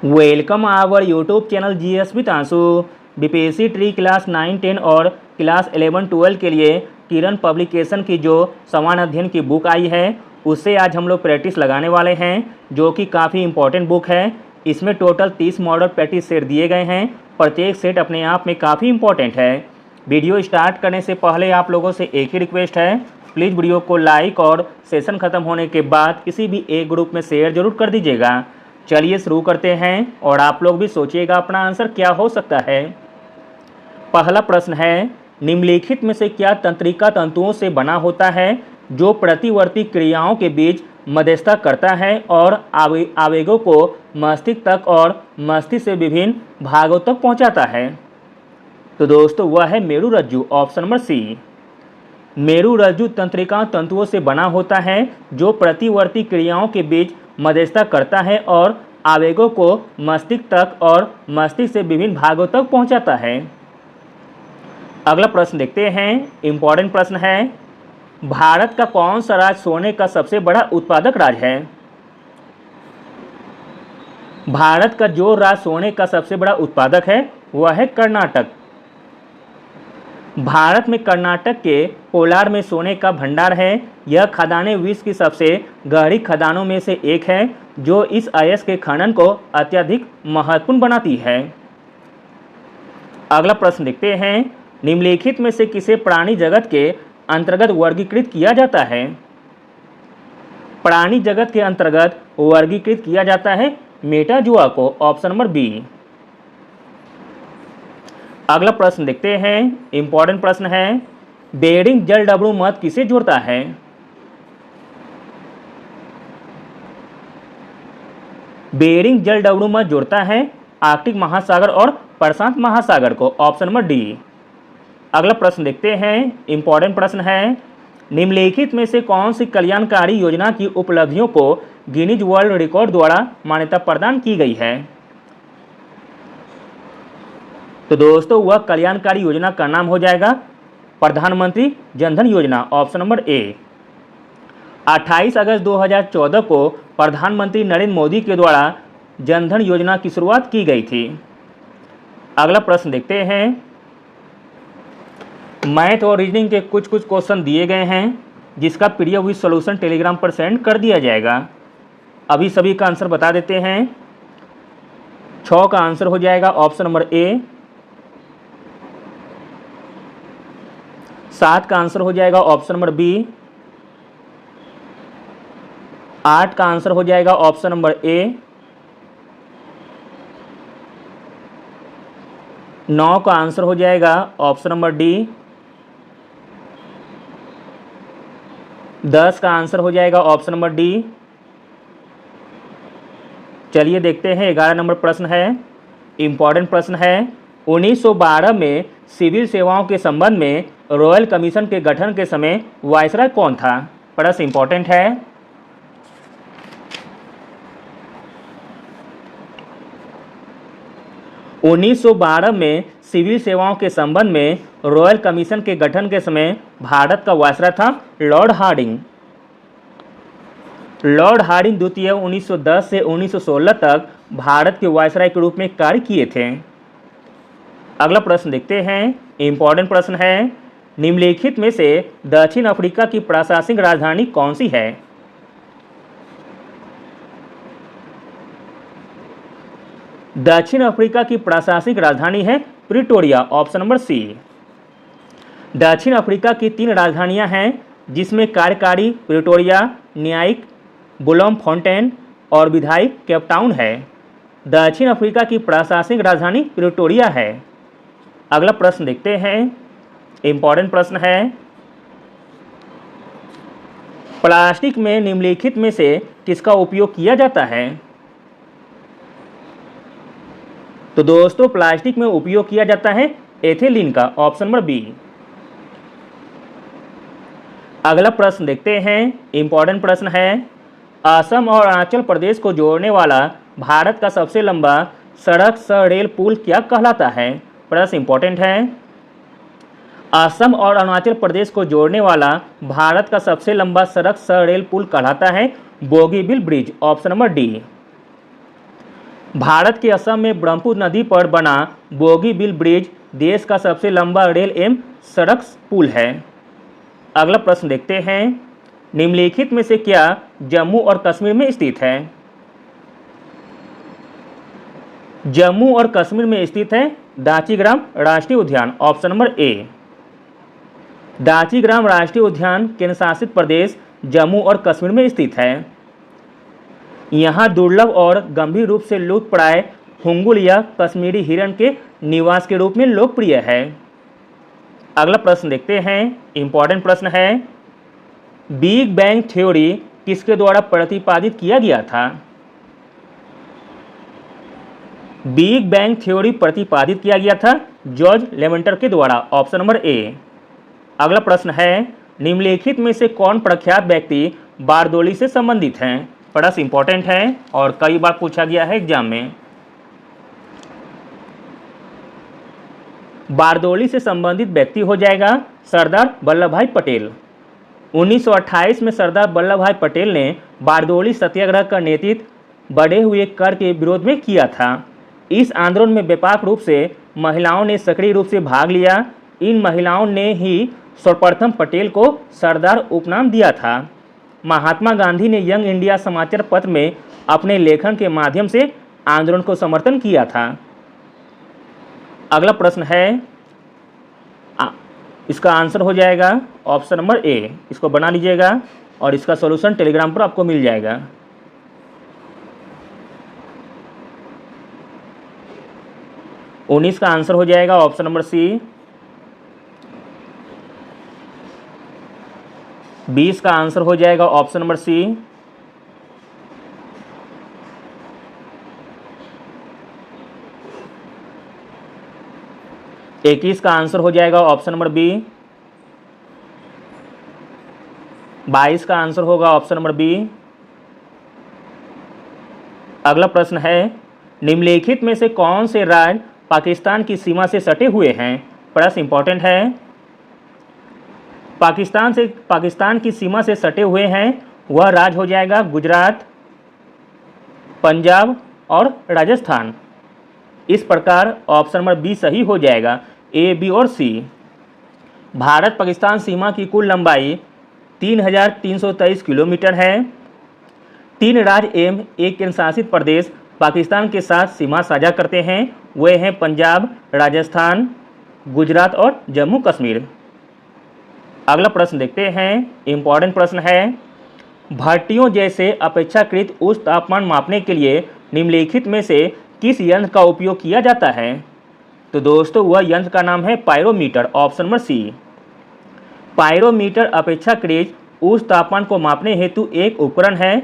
Welcome our YouTube channel GS with Ansu. BPSC TRE class 9, 10 और class 11, 12 के लिए किरण publication की जो समान अध्ययन की बुक आई है उससे आज हम लोग प्रैक्टिस लगाने वाले हैं, जो कि काफ़ी इंपॉर्टेंट बुक है। इसमें टोटल 30 मॉडल प्रैक्टिस सेट दिए गए हैं। प्रत्येक सेट अपने आप में काफ़ी इंपॉर्टेंट है। वीडियो स्टार्ट करने से पहले आप लोगों से एक ही रिक्वेस्ट है, प्लीज़ वीडियो को लाइक और सेशन ख़त्म होने के बाद किसी भी एक ग्रुप में शेयर जरूर कर दीजिएगा। चलिए शुरू करते हैं और आप लोग भी सोचिएगा अपना आंसर क्या हो सकता है। पहला प्रश्न है, निम्नलिखित में से क्या तंत्रिका तंतुओं से बना होता है जो प्रतिवर्ती क्रियाओं के बीच मध्यस्थता करता है और आवेगों को मस्तिष्क तक और मस्तिष्क से विभिन्न भागों तक पहुंचाता है? तो दोस्तों वह है मेरुरज्जु, ऑप्शन नंबर सी। मेरुरज्जु तंत्रिका तंतुओं से बना होता है जो प्रतिवर्ती क्रियाओं के बीच मध्यस्थता करता है और आवेगों को मस्तिष्क तक और मस्तिष्क से विभिन्न भागों तक पहुंचाता है। अगला प्रश्न देखते हैं, इंपॉर्टेंट प्रश्न है, भारत का कौन सा राज्य सोने का सबसे बड़ा उत्पादक राज्य है? भारत का जो राज्य सोने का सबसे बड़ा उत्पादक है वह है कर्नाटक। भारत में कर्नाटक के कोलार में सोने का भंडार है। यह खदानें विश्व की सबसे गहरी खदानों में से एक है, जो इस अयस्क के खनन को अत्यधिक महत्वपूर्ण बनाती है। अगला प्रश्न देखते हैं, निम्नलिखित में से किसे प्राणी जगत के अंतर्गत वर्गीकृत किया जाता है? प्राणी जगत के अंतर्गत वर्गीकृत किया जाता है मेटाजुआ को, ऑप्शन नंबर बी। अगला प्रश्न देखते हैं, इंपॉर्टेंट प्रश्न है, बेरिंग जलडमरू मध्य किसे जोड़ता है? बेरिंग जलडमरू मध्य जोड़ता है आर्कटिक महासागर और प्रशांत महासागर को, ऑप्शन नंबर डी। अगला प्रश्न देखते हैं, इंपॉर्टेंट प्रश्न है, निम्नलिखित में से कौन सी कल्याणकारी योजना की उपलब्धियों को गिनीज वर्ल्ड रिकॉर्ड द्वारा मान्यता प्रदान की गई है? तो दोस्तों वह कल्याणकारी योजना का नाम हो जाएगा प्रधानमंत्री जनधन योजना, ऑप्शन नंबर ए। 28 अगस्त 2014 को प्रधानमंत्री नरेंद्र मोदी के द्वारा जनधन योजना की शुरुआत की गई थी। अगला प्रश्न देखते हैं, मैथ और रीजनिंग के कुछ क्वेश्चन दिए गए हैं जिसका पीडीएफ विद सॉल्यूशन टेलीग्राम पर सेंड कर दिया जाएगा। अभी सभी का आंसर बता देते हैं। 6 का आंसर हो जाएगा ऑप्शन नंबर ए। 7 का आंसर हो जाएगा ऑप्शन नंबर बी। 8 का आंसर हो जाएगा ऑप्शन नंबर ए। 9 का आंसर हो जाएगा ऑप्शन नंबर डी। 10 का आंसर हो जाएगा ऑप्शन नंबर डी। चलिए देखते हैं 11 नंबर प्रश्न है, इंपॉर्टेंट प्रश्न है, 1912 में सिविल सेवाओं के संबंध में रॉयल कमीशन के गठन के समय वायसराय कौन था? प्रश्न इंपॉर्टेंट है। उन्नीस 1912 में सिविल सेवाओं के संबंध में रॉयल कमीशन के गठन के समय भारत का वायसराय था लॉर्ड हार्डिंग। लॉर्ड हार्डिंग द्वितीय 1910 से 1916 तक भारत के वायसराय के रूप में कार्य किए थे। अगला प्रश्न देखते हैं, इंपॉर्टेंट प्रश्न है, निम्नलिखित में से दक्षिण अफ्रीका की प्रशासनिक राजधानी कौन सी है? दक्षिण अफ्रीका की प्रशासनिक राजधानी है प्रिटोरिया, ऑप्शन नंबर सी। दक्षिण अफ्रीका की 3 राजधानियां हैं जिसमें कार्यकारी प्रिटोरिया, न्यायिक ब्लोमफोंटेन और विधायिक केपटाउन है। दक्षिण अफ्रीका की प्रशासनिक राजधानी प्रिटोरिया है। अगला प्रश्न देखते हैं, इंपॉर्टेंट प्रश्न है, प्लास्टिक में निम्नलिखित में से किसका उपयोग किया जाता है? तो दोस्तों प्लास्टिक में उपयोग किया जाता है एथिलीन का, ऑप्शन नंबर बी। अगला प्रश्न देखते हैं, इंपॉर्टेंट प्रश्न है, असम और अरुणाचल प्रदेश को जोड़ने वाला भारत का सबसे लंबा सड़क सह रेल पुल क्या कहलाता है? प्रश्न इंपॉर्टेंट है। असम और अरुणाचल प्रदेश को जोड़ने वाला भारत का सबसे लंबा सड़क सह रेल पुल कहलाता है Bogibeel bridge, option number D. Bharat के असम में ब्रह्मपुत्र नदी पर बना बोगीबील ब्रिज देश का सबसे लंबा रेल एवं सड़क पुल है। अगला प्रश्न देखते हैं, निम्नलिखित में से क्या जम्मू और कश्मीर में स्थित है? जम्मू और कश्मीर में स्थित है दाचीग्राम राष्ट्रीय उद्यान, ऑप्शन नंबर ए। दाचीग्राम राष्ट्रीय उद्यान केंद्र शासित प्रदेश जम्मू और कश्मीर में स्थित है। यहाँ दुर्लभ और गंभीर रूप से लुप्तप्राय हुंगुल या कश्मीरी हिरण के निवास के रूप में लोकप्रिय है। अगला प्रश्न देखते हैं, इंपॉर्टेंट प्रश्न है, बिग बैंग थ्योरी किसके द्वारा प्रतिपादित किया गया था? बिग बैंग थ्योरी प्रतिपादित किया गया था जॉर्ज लेवेंटर के द्वारा, ऑप्शन नंबर ए। अगला प्रश्न है, निम्नलिखित में से कौन प्रख्यात व्यक्ति बारदोली से संबंधित हैं? प्रश्न इंपॉर्टेंट है और कई बार पूछा गया है एग्जाम में। बारदोली से संबंधित व्यक्ति हो जाएगा सरदार वल्लभ भाई पटेल। 1928 में सरदार वल्लभ भाई पटेल ने बारदोली सत्याग्रह का नेतृत्व बढ़े हुए कर के विरोध में किया था। इस आंदोलन में व्यापक रूप से महिलाओं ने सक्रिय रूप से भाग लिया। इन महिलाओं ने ही सर्वप्रथम पटेल को सरदार उपनाम दिया था। महात्मा गांधी ने यंग इंडिया समाचार पत्र में अपने लेखन के माध्यम से आंदोलन को समर्थन किया था। अगला प्रश्न है, इसका आंसर हो जाएगा ऑप्शन नंबर ए। इसको बना लीजिएगा और इसका सॉल्यूशन टेलीग्राम पर आपको मिल जाएगा। उन्नीस का आंसर हो जाएगा ऑप्शन नंबर सी। 20 का आंसर हो जाएगा ऑप्शन नंबर सी। 21 का आंसर हो जाएगा ऑप्शन नंबर बी। 22 का आंसर होगा ऑप्शन नंबर बी। अगला प्रश्न है, निम्नलिखित में से कौन से राज्य पाकिस्तान की सीमा से सटे हुए हैं? प्रश्न इंपॉर्टेंट है। पाकिस्तान की सीमा से सटे हुए हैं वह राज्य हो जाएगा गुजरात, पंजाब और राजस्थान। इस प्रकार ऑप्शन नंबर बी सही हो जाएगा, ए, बी और सी। भारत पाकिस्तान सीमा की कुल लंबाई 3323 किलोमीटर है। 3 राज्य एवं एक केंद्र शासित प्रदेश पाकिस्तान के साथ सीमा साझा करते हैं, वे हैं पंजाब, राजस्थान, गुजरात और जम्मू कश्मीर। अगला प्रश्न देखते हैं, इंपॉर्टेंट प्रश्न है, भट्टियों जैसे अपेक्षाकृत उच्च तापमान मापने के लिए निम्नलिखित में से किस यंत्र का उपयोग किया जाता है? तो दोस्तों वह यंत्र का नाम है pyrometer, option number C. Pyrometer अपेक्षाकृत उच्च तापमान को मापने हेतु एक उपकरण है।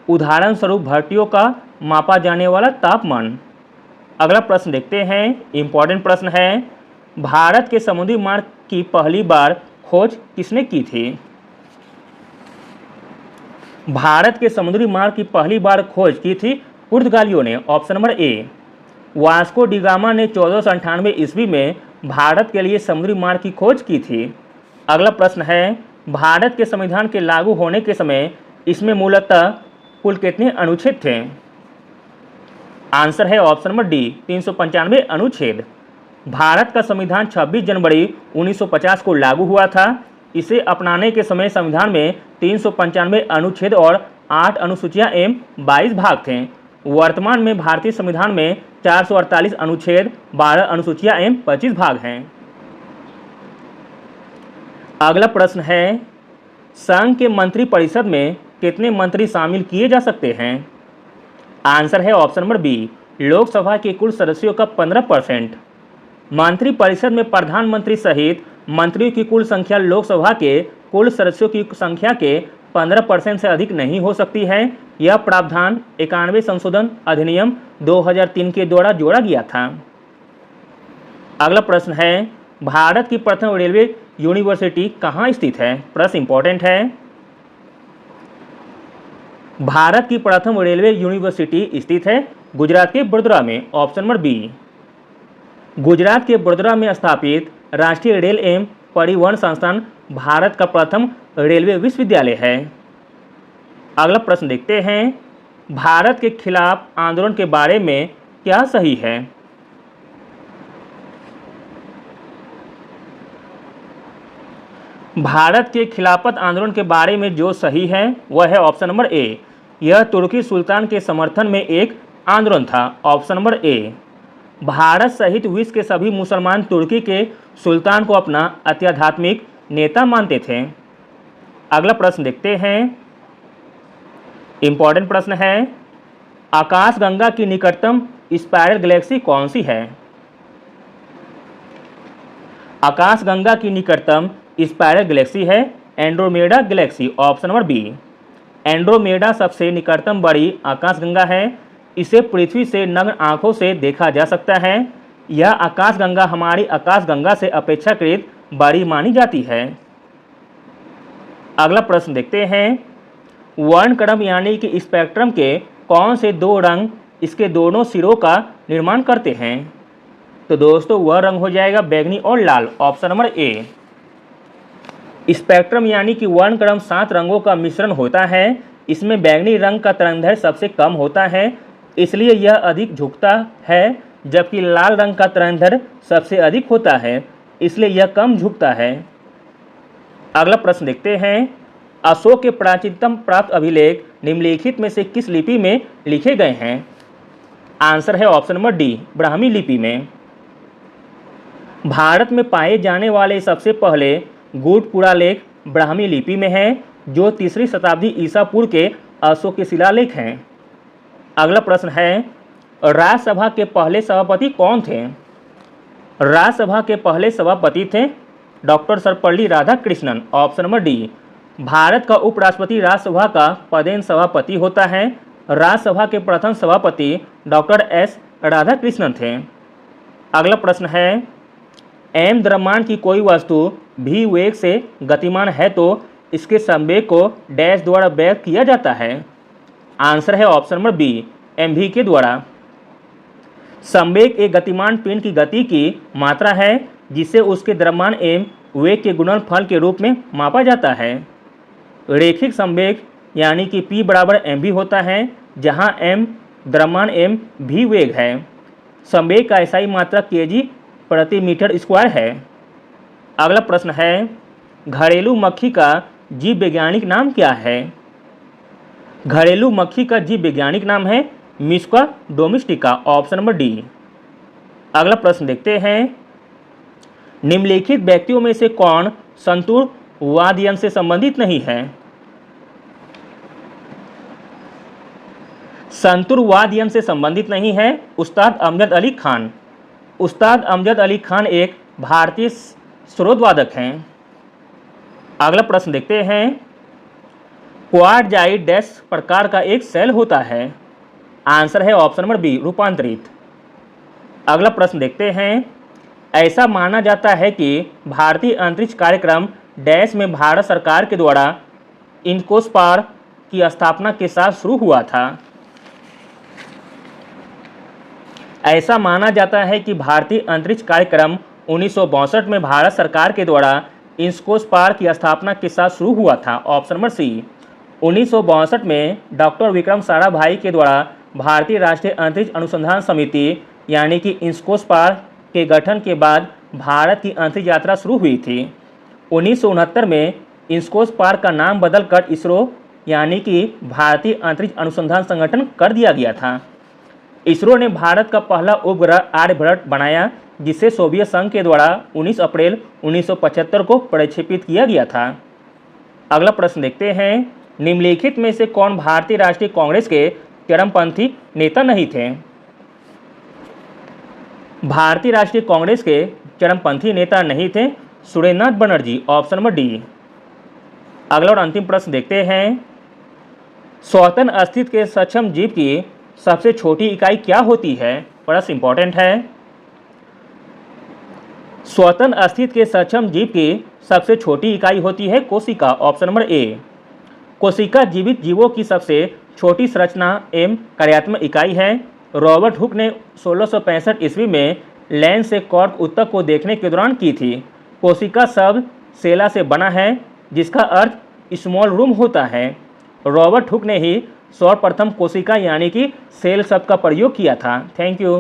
उदाहरण स्वरूप भट्टियों का मापा जाने वाला तापमान। अगला प्रश्न देखते हैं, इंपॉर्टेंट प्रश्न है, भारत के समुद्री मार्ग की पहली बार खोज किसने की थी? भारत के समुद्री मार्ग की पहली बार खोज की थी पुर्तगालियों ने, ऑप्शन नंबर ए। वास्को डी गामा ने 1498 ईस्वी में भारत के लिए समुद्री मार्ग की खोज की थी। अगला प्रश्न है, भारत के संविधान के लागू होने के समय इसमें मूलतः कुल कितने अनुच्छेद थे? आंसर है ऑप्शन नंबर डी, 395 अनुच्छेद। भारत का संविधान 26 जनवरी 1950 को लागू हुआ था। इसे अपनाने के समय संविधान में 395 अनुच्छेद और 8 अनुसूचियां एवं 22 भाग थे। वर्तमान में भारतीय संविधान में 448 अनुच्छेद, 12 अनुसूचियां एवं 25 भाग हैं। अगला प्रश्न है, संघ के मंत्रिपरिषद में कितने मंत्री शामिल किए जा सकते हैं? आंसर है ऑप्शन नंबर बी, लोकसभा के कुल सदस्यों का 15%। मंत्रिपरिषद में प्रधानमंत्री सहित मंत्रियों की कुल संख्या लोकसभा के कुल सदस्यों की संख्या के 15% से अधिक नहीं हो सकती है। यह प्रावधान 91 संशोधन अधिनियम 2003 के द्वारा जोड़ा गया था। अगला प्रश्न है, भारत की प्रथम रेलवे यूनिवर्सिटी कहाँ स्थित है? प्रश्न इंपॉर्टेंट है। भारत की प्रथम रेलवे यूनिवर्सिटी स्थित है गुजरात के वडोदरा में, ऑप्शन नंबर बी। गुजरात के वडोदरा में स्थापित राष्ट्रीय रेल एवं परिवहन संस्थान भारत का प्रथम रेलवे विश्वविद्यालय है। अगला प्रश्न देखते हैं, भारत के खिलाफ आंदोलन के बारे में क्या सही है? भारत के खिलाफत आंदोलन के बारे में जो सही है वह है ऑप्शन नंबर ए। यह तुर्की सुल्तान के समर्थन में एक आंदोलन था। ऑप्शन नंबर ए। भारत सहित विश्व के सभी मुसलमान तुर्की के सुल्तान को अपना आध्यात्मिक नेता मानते थे। अगला प्रश्न देखते हैं, इंपॉर्टेंट प्रश्न है, आकाशगंगा की निकटतम स्पाइरल गैलेक्सी कौन सी है? आकाशगंगा की निकटतम स्पाइरल गैलेक्सी है Andromeda galaxy. Option number B. Andromeda सबसे निकटतम बड़ी आकाशगंगा है। इसे पृथ्वी से नग्न आंखों से देखा जा सकता है। यह आकाशगंगा हमारी आकाशगंगा से अपेक्षाकृत बड़ी मानी जाती है। अगला प्रश्न देखते हैं, वर्णक्रम यानी कि स्पेक्ट्रम के कौन से दो रंग इसके दोनों सिरों का निर्माण करते हैं? तो दोस्तों वह रंग हो जाएगा बैंगनी और लाल। Option number A. स्पेक्ट्रम यानी कि वर्णक्रम 7 रंगों का मिश्रण होता है। इसमें बैंगनी रंग का तरंगदैर्घ्य सबसे कम होता है, इसलिए यह अधिक झुकता है, जबकि लाल रंग का तरंगदैर्घ्य सबसे अधिक होता है, इसलिए यह कम झुकता है। अगला प्रश्न देखते हैं, अशोक के प्राचीनतम प्राप्त अभिलेख निम्नलिखित में से किस लिपि में लिखे गए हैं? आंसर है ऑप्शन नंबर डी, ब्राह्मी लिपि में। भारत में पाए जाने वाले सबसे पहले गुड़ पुरालेख ब्राह्मी लिपि में है, जो 3री शताब्दी ईसा पूर्व के अशोक के शिलालेख हैं। अगला प्रश्न है, राज्यसभा के पहले सभापति कौन थे? राज्यसभा के पहले सभापति थे doctor Sarvepalli Radhakrishnan. Option number D. Bharat का उपराष्ट्रपति राज्यसभा का पदेन सभापति होता है। राज्यसभा के प्रथम सभापति डॉक्टर एस राधाकृष्णन थे। अगला प्रश्न है, एम द्रव्यमान की कोई वस्तु भी वेग से गतिमान है तो इसके संवेग को डैश द्वारा व्यक्त किया जाता है। आंसर है ऑप्शन नंबर बी, एमवी के द्वारा। संवेग एक गतिमान पिंड की गति की मात्रा है जिसे उसके द्रव्यमान एम वेग के गुणनफल के रूप में मापा जाता है। रैखिक संवेग यानी कि P बराबर mv होता है, जहां m द्रव्यमान m भी वेग है। संवेग का SI मात्रा kg प्रति मीटर स्क्वायर है। अगला प्रश्न है, घरेलू मक्खी का जीव वैज्ञानिक नाम क्या है? घरेलू मक्खी का जीव वैज्ञानिक नाम है Miska domestica. Option number D. अगला प्रश्न देखते हैं, निम्नलिखित व्यक्तियों में से कौन संतूर वाद्य यंत्र से संबंधित नहीं है? संतूर वाद्य यंत्र से संबंधित नहीं है उस्ताद अमजद अली खान। उस्ताद अमजद अली खान एक भारतीय स्रोतवादक हैं। अगला प्रश्न देखते हैं, क्वार्टजाइट डैश प्रकार का एक सेल होता है? आंसर है ऑप्शन नंबर बी, रूपांतरित। अगला प्रश्न देखते हैं, ऐसा माना जाता है कि भारतीय अंतरिक्ष कार्यक्रम डैश में भारत सरकार के द्वारा इनकोस्पार की स्थापना के साथ शुरू हुआ था। ऐसा माना जाता है कि भारतीय अंतरिक्ष कार्यक्रम 1962 में भारत सरकार के द्वारा इनकोस्पार की स्थापना के साथ शुरू हुआ था। ऑप्शन नंबर सी। 1962 में डॉक्टर विक्रम साराभाई के द्वारा भारतीय राष्ट्रीय अंतरिक्ष अनुसंधान समिति यानी कि इनकोस्पार के गठन के बाद भारत की अंतरिक्ष यात्रा शुरू हुई थी। 1969 में इनकोस्पार का नाम बदलकर इसरो यानी कि भारतीय अंतरिक्ष अनुसंधान संगठन कर दिया गया था। इसरो ने भारत का पहला उपग्रह आर्यभट्ट बनाया, जिसे सोवियत संघ के द्वारा 19 अप्रैल 1975 को प्रक्षेपित किया गया था। अगला प्रश्न देखते हैं, निम्नलिखित में से कौन भारतीय राष्ट्रीय कांग्रेस के चरमपंथी नेता नहीं थे? भारतीय राष्ट्रीय कांग्रेस के चरमपंथी नेता नहीं थे Surendranath Banerjee. Option number D. अगला और अंतिम प्रश्न देखते हैं, स्वतंत्र अस्तित्व के सक्षम जीव की सबसे छोटी इकाई क्या होती है? प्रश्न इंपॉर्टेंट है। स्वतंत्र अस्तित्व के सक्षम जीव की सबसे छोटी इकाई होती है कोशिका। ऑप्शन नंबर ए। कोशिका जीवित जीवों की सबसे छोटी संरचना एवं कार्यात्मक इकाई है। रॉबर्ट हुक ने 1665 ईस्वी में लेंस से कॉर्क ऊतक को देखने के दौरान की थी। कोशिका शब्द सेला से बना है, जिसका अर्थ स्मॉल रूम होता है। रॉबर्ट हुक ने ही सर्वप्रथम कोशिका यानी कि सेल शब्द का प्रयोग किया था। Thank you.